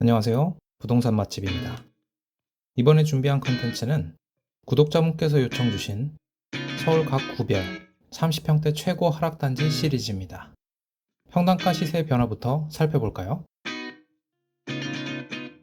안녕하세요. 부동산 맛집입니다. 이번에 준비한 컨텐츠는 구독자분께서 요청 주신 서울 각 구별 30평대 최고 하락단지 시리즈입니다. 평당가 시세 변화부터 살펴볼까요?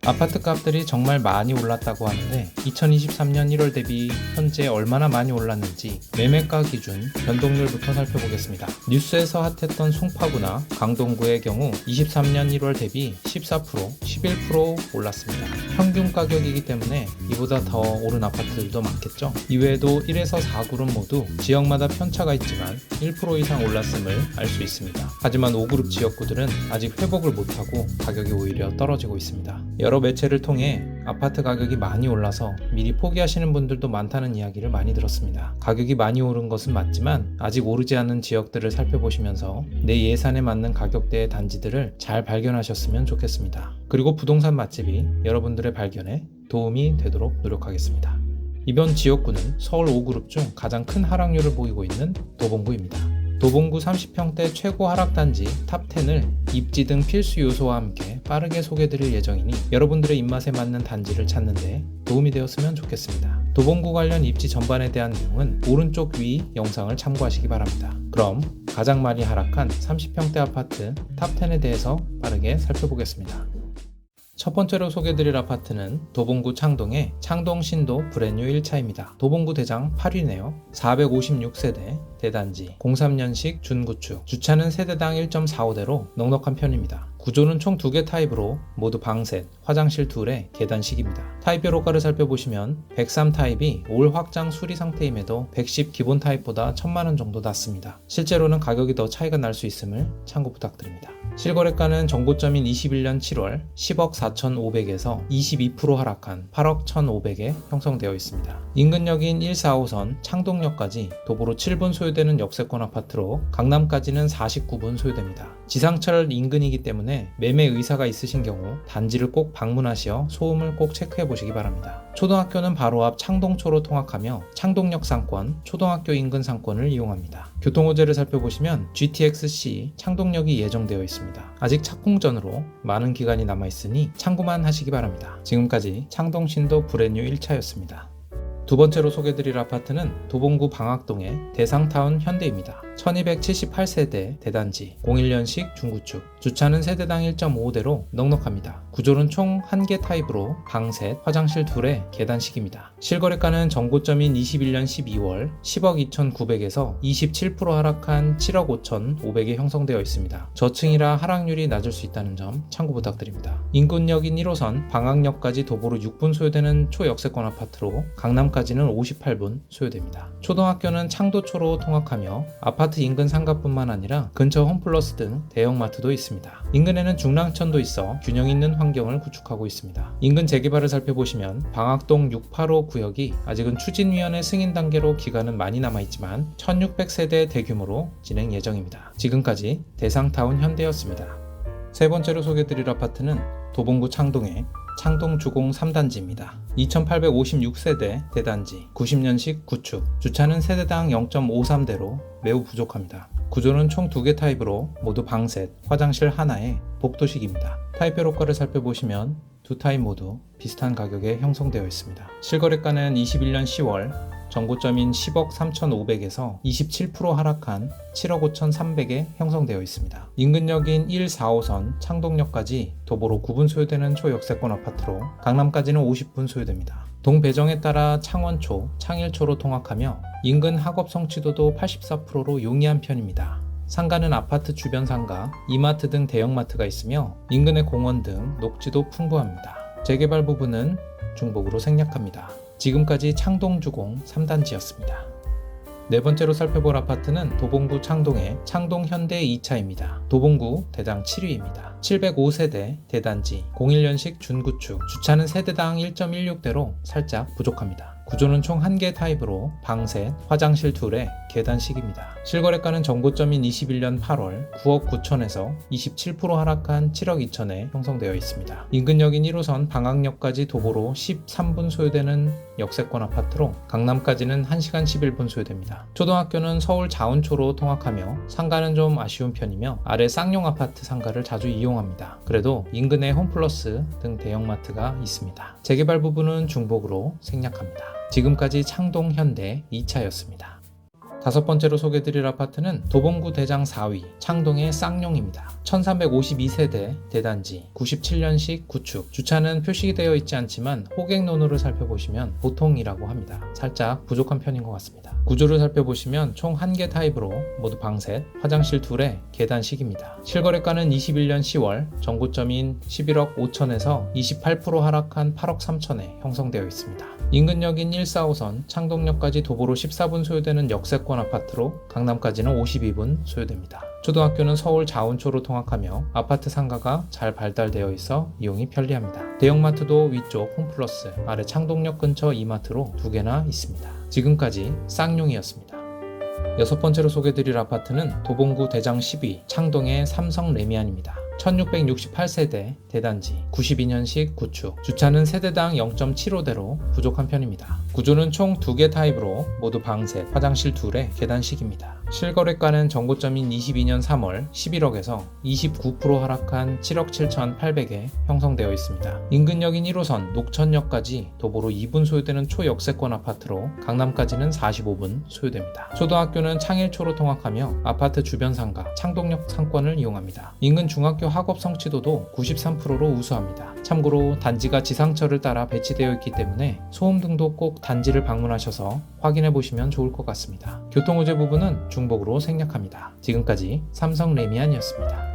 아파트 값들이 정말 많이 올랐다고 하는데 2023년 1월 대비 현재 얼마나 많이 올랐는지 매매가 기준 변동률부터 살펴보겠습니다. 뉴스에서 핫했던 송파구나 강동구의 경우 23년 1월 대비 14%, 11% 올랐습니다. 평균 가격이기 때문에 이보다 더 오른 아파트들도 많겠죠. 이외에도 1에서 4그룹 모두 지역마다 편차가 있지만 1% 이상 올랐음을 알 수 있습니다. 하지만 5그룹 지역구들은 아직 회복을 못하고 가격이 오히려 떨어지고 있습니다. 여러 매체를 통해 아파트 가격이 많이 올라서 미리 포기하시는 분들도 많다는 이야기를 많이 들었습니다. 가격이 많이 오른 것은 맞지만 아직 오르지 않은 지역들을 살펴보시면서 내 예산에 맞는 가격대의 단지들을 잘 발견하셨으면 좋겠습니다. 그리고 부동산 맛집이 여러분들의 발견에 도움이 되도록 노력하겠습니다. 이번 지역구는 서울 5그룹 중 가장 큰 하락률을 보이고 있는 도봉구입니다. 도봉구 30평대 최고 하락단지 탑10을 입지 등 필수 요소와 함께 빠르게 소개드릴 예정이니 여러분들의 입맛에 맞는 단지를 찾는데 도움이 되었으면 좋겠습니다. 도봉구 관련 입지 전반에 대한 내용은 오른쪽 위 영상을 참고하시기 바랍니다. 그럼 가장 많이 하락한 30평대 아파트 탑10에 대해서 빠르게 살펴보겠습니다. 첫 번째로 소개드릴 아파트는 도봉구 창동의 창동신도 브랜뉴 1차입니다. 도봉구 대장 8위네요. 456세대 대단지 03년식 준구축, 주차는 세대당 1.45대로 넉넉한 편입니다. 구조는 총 2개 타입으로 모두 방셋, 화장실 둘에 계단식입니다. 타입별 호가를 살펴보시면 103 타입이 올 확장 수리 상태임에도 110 기본 타입보다 1000만원 정도 낮습니다. 실제로는 가격이 더 차이가 날 수 있음을 참고 부탁드립니다. 실거래가는 정고점인 21년 7월 10억 4,500에서 22% 하락한 8억 1,500에 형성되어 있습니다. 인근역인 145선 창동역까지 도보로 7분 소요되는 역세권 아파트로 강남까지는 49분 소요됩니다. 지상철 인근이기 때문에 매매 의사가 있으신 경우 단지를 꼭 방문하시어 소음을 꼭 체크해 보시기 바랍니다. 초등학교는 바로 앞 창동초로 통학하며 창동역 상권, 초등학교 인근 상권을 이용합니다. 교통호재를 살펴보시면 GTX-C 창동역이 예정되어 있습니다. 아직 착공전으로 많은 기간이 남아있으니 참고만 하시기 바랍니다. 지금까지 창동신도 브랜뉴 1차였습니다. 두 번째로 소개드릴 아파트는 도봉구 방학동의 대상타운 현대입니다. 1278세대 대단지 01년식 중구축, 주차는 세대당 1.5대로 넉넉합니다. 구조는 총 1개 타입으로 방셋, 화장실 둘에 계단식입니다. 실거래가는 정고점인 21년 12월 10억 2,900에서 27% 하락한 7억 5,500에 형성되어 있습니다. 저층이라 하락률이 낮을 수 있다는 점 참고 부탁드립니다. 인근역인 1호선 방학역까지 도보로 6분 소요되는 초역세권 아파트로 강남까지는 58분 소요됩니다. 초등학교는 창도초로 통학하며 아파트 인근 상가뿐만 아니라 근처 홈플러스 등 대형마트도 있습니다. 인근에는 중랑천도 있어 균형 있는 환경을 구축하고 있습니다. 인근 재개발을 살펴보시면 방학동 685 구역이 아직은 추진위원회 승인 단계로 기간은 많이 남아있지만 1600세대 대규모로 진행 예정입니다. 지금까지 대상타운 현대였습니다. 세 번째로 소개드릴 아파트는 도봉구 창동의 창동주공 3단지입니다. 2856세대 대단지 90년식 구축, 주차는 세대당 0.53대로 매우 부족합니다. 구조는 총 2개 타입으로 모두 방셋, 화장실 하나에 복도식입니다. 타입별 호가를 살펴보시면 두 타입 모두 비슷한 가격에 형성되어 있습니다. 실거래가는 21년 10월 정고점인 10억 3,500에서 27% 하락한 7억 5,300에 형성되어 있습니다. 인근역인 145선 창동역까지 도보로 9분 소요되는 초역세권 아파트로 강남까지는 50분 소요됩니다. 동배정에 따라 창원초, 창일초로 통학하며 인근 학업 성취도도 84%로 용이한 편입니다. 상가는 아파트 주변 상가, 이마트 등 대형마트가 있으며 인근의 공원 등 녹지도 풍부합니다. 재개발 부분은 중복으로 생략합니다. 지금까지 창동주공 3단지였습니다. 네 번째로 살펴볼 아파트는 도봉구 창동의 창동현대 2차입니다. 도봉구 대장 7위입니다. 705세대 대단지 01년식 준구축, 주차는 세대당 1.16대로 살짝 부족합니다. 구조는 총 1개 타입으로 방 셋, 화장실 둘에 계단식입니다. 실거래가는 전고점인 21년 8월 9억 9천에서 27% 하락한 7억 2천에 형성되어 있습니다. 인근역인 1호선 방학역까지 도보로 13분 소요되는 역세권 아파트로 강남까지는 1시간 11분 소요됩니다. 초등학교는 서울 자운초로 통학하며 상가는 좀 아쉬운 편이며 아래 쌍용 아파트 상가를 자주 이용합니다. 그래도 인근에 홈플러스 등 대형마트가 있습니다. 재개발 부분은 중복으로 생략합니다. 지금까지 창동 현대 2차였습니다. 다섯 번째로 소개드릴 아파트는 도봉구 대장 4위 창동의 쌍용입니다. 1352세대 대단지 97년식 구축. 주차는 표시되어 되어 있지 않지만 호객론으로 살펴보시면 보통이라고 합니다. 살짝 부족한 편인 것 같습니다. 구조를 살펴보시면 총 1개 타입으로 모두 방 셋, 화장실 둘에 계단식입니다. 실거래가는 21년 10월 전고점인 11억 5천에서 28% 하락한 8억 3천에 형성되어 있습니다. 인근역인 145선 창동역까지 도보로 14분 소요되는 역세권 아파트로 강남까지는 52분 소요됩니다. 초등학교는 서울 자운초로 통학하며 아파트 상가가 잘 발달되어 있어 이용이 편리합니다. 대형마트도 위쪽 홈플러스, 아래 창동역 근처 이마트로 2개나 있습니다. 지금까지 쌍용이었습니다. 여섯 번째로 소개드릴 아파트는 도봉구 대장 10위 창동의 삼성 레미안입니다. 1668세대 대단지 92년식 구축. 주차는 세대당 0.75대로 부족한 편입니다. 구조는 총 2개 타입으로 모두 방 셋, 화장실 둘에 계단식입니다. 실거래가는 전고점인 22년 3월 11억에서 29% 하락한 7억 7,800에 형성되어 있습니다. 인근역인 1호선 녹천역까지 도보로 2분 소요되는 초역세권 아파트로 강남까지는 45분 소요됩니다. 초등학교는 창일초로 통학하며 아파트 주변 상가, 창동역 상권을 이용합니다. 인근 중학교 학업 성취도도 93%로 우수합니다. 참고로 단지가 지상철을 따라 배치되어 있기 때문에 소음 등도 꼭 단지를 방문하셔서 확인해 보시면 좋을 것 같습니다. 교통호재 부분은 중복으로 생략합니다. 지금까지 삼성 레미안이었습니다.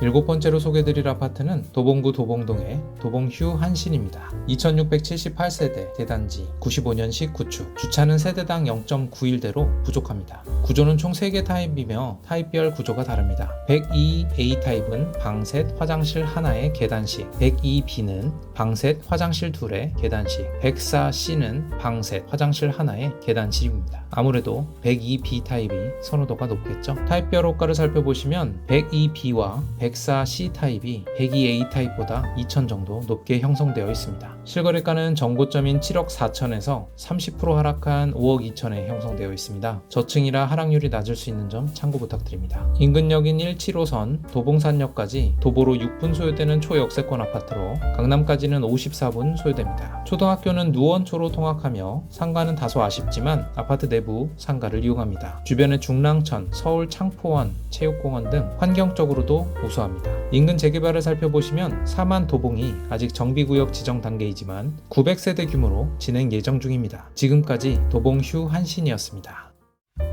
일곱 번째로 소개드릴 아파트는 도봉구 도봉동의 도봉휴 한신입니다. 2678세대 대단지 95년식 구축. 주차는 세대당 0.91대로 부족합니다. 구조는 총 3개 타입이며 타입별 구조가 다릅니다. 102A 타입은 방 셋, 화장실 하나에 계단식, 102B는 방 셋, 화장실 둘에 계단식, 104C는 방 셋, 화장실 하나에 계단식입니다. 아무래도 102B 타입이 선호도가 높겠죠. 타입별 호가를 살펴보시면 102B와 104C 타입이 102A 타입보다 2천 정도 높게 형성되어 있습니다. 실거래가는 전고점인 7억 4천에서 30% 하락한 5억 2천에 형성되어 있습니다. 저층이라 하락률이 낮을 수 있는 점 참고 부탁드립니다. 인근역인 175선 도봉산역까지 도보로 6분 소요되는 초역세권 아파트로 강남까지는 54분 소요됩니다. 초등학교는 누원초로 통학하며 상가는 다소 아쉽지만 아파트 내부 상가를 이용합니다. 주변에 중랑천, 서울 창포원, 체육공원 등 환경적으로도 우수합니다. 인근 재개발을 살펴보시면 사만 도봉이 아직 정비구역 지정 단계이지만 900세대 규모로 진행 예정 중입니다. 지금까지 도봉휴 한신이었습니다.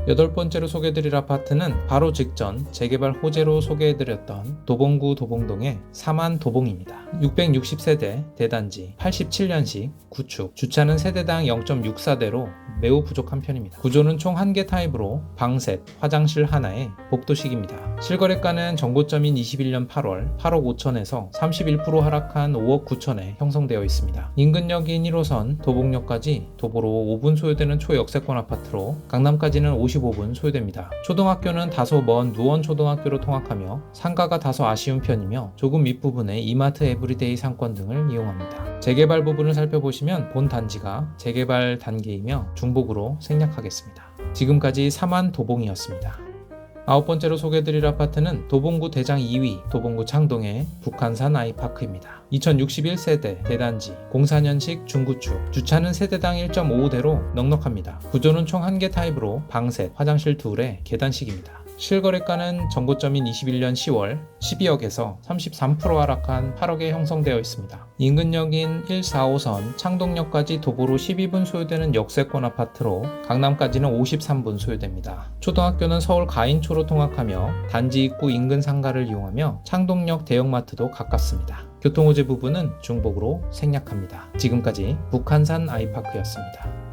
여덟 번째로 소개해드릴 아파트는 바로 직전 재개발 호재로 소개해드렸던 도봉구 도봉동의 사만 도봉입니다. 660세대 대단지 87년식 구축. 주차는 세대당 0.64대로 매우 부족한 편입니다. 구조는 총 1개 타입으로 방 셋, 화장실 하나에 복도식입니다. 실거래가는 전고점인 21년 8월 8억 5천에서 31% 하락한 5억 9천에 형성되어 있습니다. 인근역인 1호선 도봉역까지 도보로 5분 소요되는 초역세권 아파트로 강남까지는 55분 소요됩니다. 초등학교는 다소 먼 누원초등학교로 통학하며 상가가 다소 아쉬운 편이며 조금 밑부분에 이마트 에브리데이 상권 등을 이용합니다. 재개발 부분을 살펴보시면 본 단지가 재개발 단계이며 중복으로 생략하겠습니다. 지금까지 사만 도봉이었습니다. 아홉 번째로 소개해드릴 아파트는 도봉구 대장 2위 도봉구 창동의 북한산 아이파크입니다. 2061세대 대단지 04년식 중구축. 주차는 세대당 1.55대로 넉넉합니다. 구조는 총 1개 타입으로 방 셋, 화장실 둘에 계단식입니다. 실거래가는 전고점인 21년 10월 12억에서 33% 하락한 8억에 형성되어 있습니다. 인근역인 145선 창동역까지 도보로 12분 소요되는 역세권 아파트로 강남까지는 53분 소요됩니다. 초등학교는 서울 가인초로 통학하며 단지 입구 인근 상가를 이용하며 창동역 대형마트도 가깝습니다. 교통호재 부분은 중복으로 생략합니다. 지금까지 북한산 아이파크였습니다.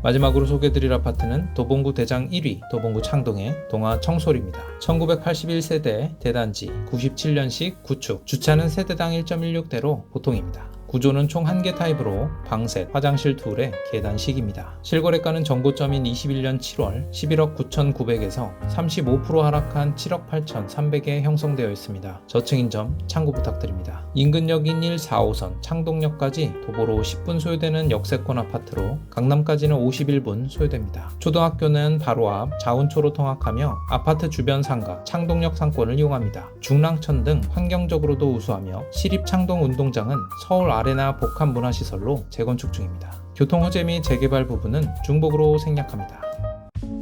마지막으로 소개해드릴 아파트는 도봉구 대장 1위 도봉구 창동의 동아 청솔입니다. 1981세대 대단지 97년식 구축. 주차는 세대당 1.16대로 보통입니다. 구조는 총 1개 타입으로 방셋, 화장실 둘에 계단식입니다. 실거래가는 정고점인 21년 7월 11억 9,900에서 35% 하락한 7억 8,300에 형성되어 있습니다. 저층인 점 참고 부탁드립니다. 인근역인 1, 4호선 창동역까지 도보로 10분 소요되는 역세권 아파트로 강남까지는 51분 소요됩니다. 초등학교는 바로 앞 자운초로 통학하며 아파트 주변 상가, 창동역 상권을 이용합니다. 중랑천 등 환경적으로도 우수하며 시립 창동 운동장은 서울 아레나 복합 문화시설로 재건축 중입니다. 교통 호재 및 재개발 부분은 중복으로 생략합니다.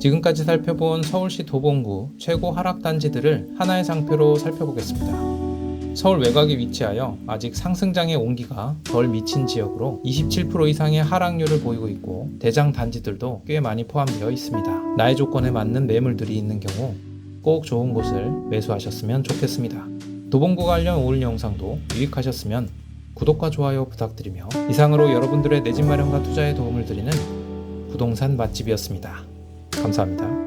지금까지 살펴본 서울시 도봉구 최고 하락 단지들을 하나의 상표로 살펴보겠습니다. 서울 외곽에 위치하여 아직 상승장의 온기가 덜 미친 지역으로 27% 이상의 하락률을 보이고 있고 대장 단지들도 꽤 많이 포함되어 있습니다. 나의 조건에 맞는 매물들이 있는 경우 꼭 좋은 곳을 매수하셨으면 좋겠습니다. 도봉구 관련 오늘 영상도 유익하셨으면 구독과 좋아요 부탁드리며 이상으로 여러분들의 내 집 마련과 투자에 도움을 드리는 부동산 맛집이었습니다. 감사합니다.